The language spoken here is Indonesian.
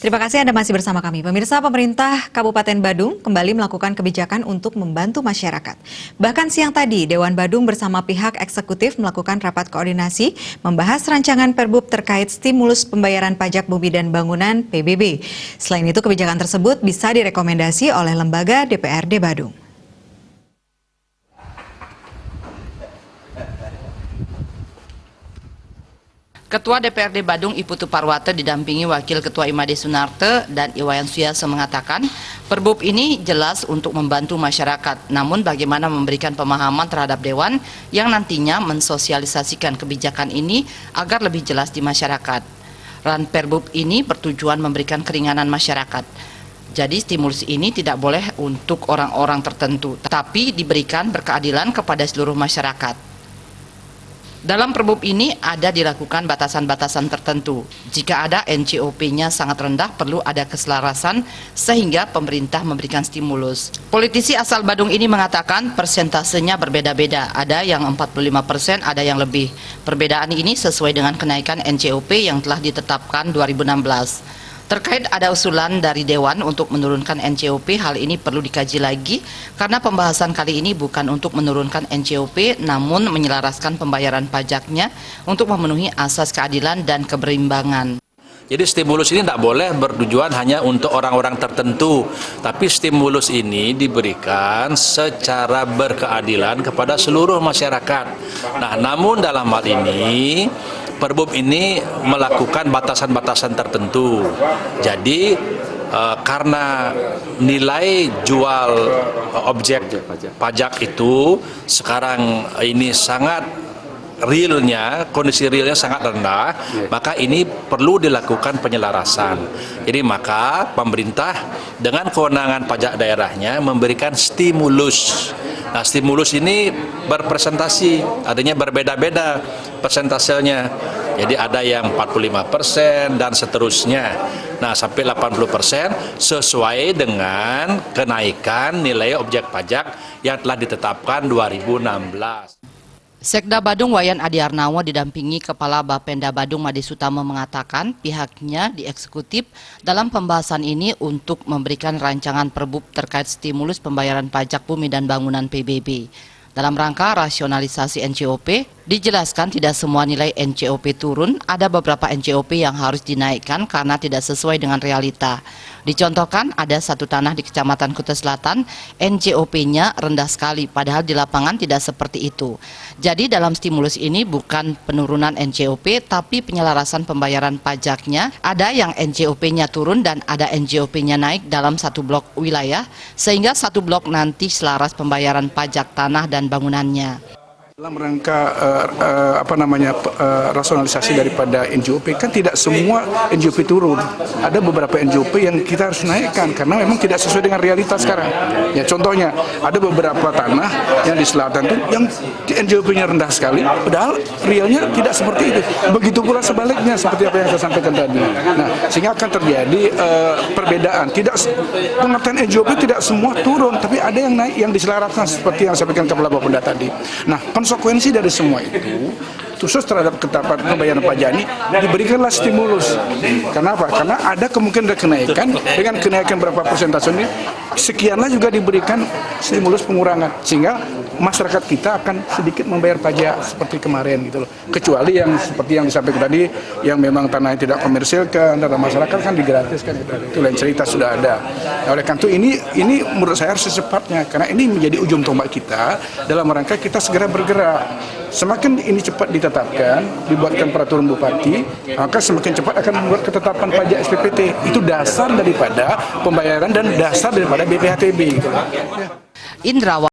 Terima kasih Anda masih bersama kami. Pemirsa, pemerintah Kabupaten Badung kembali melakukan kebijakan untuk membantu masyarakat. Bahkan siang tadi, Dewan Badung bersama pihak eksekutif melakukan rapat koordinasi membahas rancangan Perbup terkait stimulus pembayaran pajak bumi dan bangunan PBB. Selain itu, kebijakan tersebut bisa direkomendasi oleh lembaga DPRD Badung. Ketua DPRD Badung Iputu Parwata didampingi Wakil Ketua Imade Sunarte dan Iwayan Suyasa mengatakan Perbup ini jelas untuk membantu masyarakat, namun bagaimana memberikan pemahaman terhadap Dewan yang nantinya mensosialisasikan kebijakan ini agar lebih jelas di masyarakat. Ran Perbup ini bertujuan memberikan keringanan masyarakat. Jadi stimulus ini tidak boleh untuk orang-orang tertentu, tapi diberikan berkeadilan kepada seluruh masyarakat. Dalam Perbup ini ada dilakukan batasan-batasan tertentu. Jika ada NCOP-nya sangat rendah, perlu ada keselarasan sehingga pemerintah memberikan stimulus. Politisi asal Badung ini mengatakan persentasenya berbeda-beda. Ada yang 45%, ada yang lebih. Perbedaan ini sesuai dengan kenaikan NCOP yang telah ditetapkan 2016. Terkait ada usulan dari Dewan untuk menurunkan NCOP, hal ini perlu dikaji lagi karena pembahasan kali ini bukan untuk menurunkan NCOP namun menyelaraskan pembayaran pajaknya untuk memenuhi asas keadilan dan keberimbangan. Jadi stimulus ini tidak boleh bertujuan hanya untuk orang-orang tertentu, tapi stimulus ini diberikan secara berkeadilan kepada seluruh masyarakat. Nah, namun dalam hal ini Perbup ini melakukan batasan-batasan tertentu. Jadi karena nilai jual objek pajak itu sekarang ini sangat realnya, kondisi realnya sangat rendah, maka ini perlu dilakukan penyelarasan. Jadi maka pemerintah dengan kewenangan pajak daerahnya memberikan stimulus. Nah, stimulus ini berpresentasi, adanya berbeda-beda persentasenya. Jadi ada yang 45% dan seterusnya. Nah, sampai 80% sesuai dengan kenaikan nilai objek pajak yang telah ditetapkan 2016. Sekda Badung Wayan Adi Arnawa didampingi Kepala Bapenda Badung Made Sutama mengatakan pihaknya di eksekutif dalam pembahasan ini untuk memberikan rancangan Perbup terkait stimulus pembayaran pajak bumi dan bangunan PBB. Dalam rangka rasionalisasi NCOP, dijelaskan tidak semua nilai NCOP turun, ada beberapa NCOP yang harus dinaikkan karena tidak sesuai dengan realita. Dicontohkan ada satu tanah di Kecamatan Kuta Selatan, NCOP-nya rendah sekali, padahal di lapangan tidak seperti itu. Jadi dalam stimulus ini bukan penurunan NCOP, tapi penyelarasan pembayaran pajaknya. Ada yang NCOP-nya turun dan ada NCOP-nya naik dalam satu blok wilayah, sehingga satu blok nanti selaras pembayaran pajak tanah dan bangunannya. Dalam rangka rasionalisasi daripada NJOP, kan tidak semua NJOP turun. Ada beberapa NJOP yang kita harus naikkan karena memang tidak sesuai dengan realitas sekarang. Ya, contohnya ada beberapa tanah yang di selatan itu yang NJOP-nya rendah sekali, padahal realnya tidak seperti itu. Begitu pula sebaliknya seperti apa yang saya sampaikan tadi. Nah, sehingga akan terjadi perbedaan. Tidak pengertian NJOP tidak semua turun, tapi ada yang naik yang diselaraskan seperti yang saya sampaikan Kepala Bapenda tadi. Nah, konsekuensi dari semua itu, khusus terhadap ketetapan pembayaran pajak ini, diberikanlah stimulus. Kenapa? Karena ada kemungkinan kenaikan, dengan kenaikan berapa persentase ini, sekianlah juga diberikan stimulus pengurangan, sehingga masyarakat kita akan sedikit membayar pajak seperti kemarin gitu loh. Kecuali yang seperti yang disampaikan tadi, yang memang tanahnya tidak komersilkan, dan masyarakat kan digratiskan, itu lain cerita sudah ada. Nah, oleh karena itu ini menurut saya harus secepatnya, karena ini menjadi ujung tombak kita dalam rangka kita segera bergerak. Semakin ini cepat ditetapkan, dibuatkan peraturan bupati, maka semakin cepat akan membuat ketetapan pajak SPPT. Itu dasar daripada pembayaran dan dasar daripada BPHTB. Indra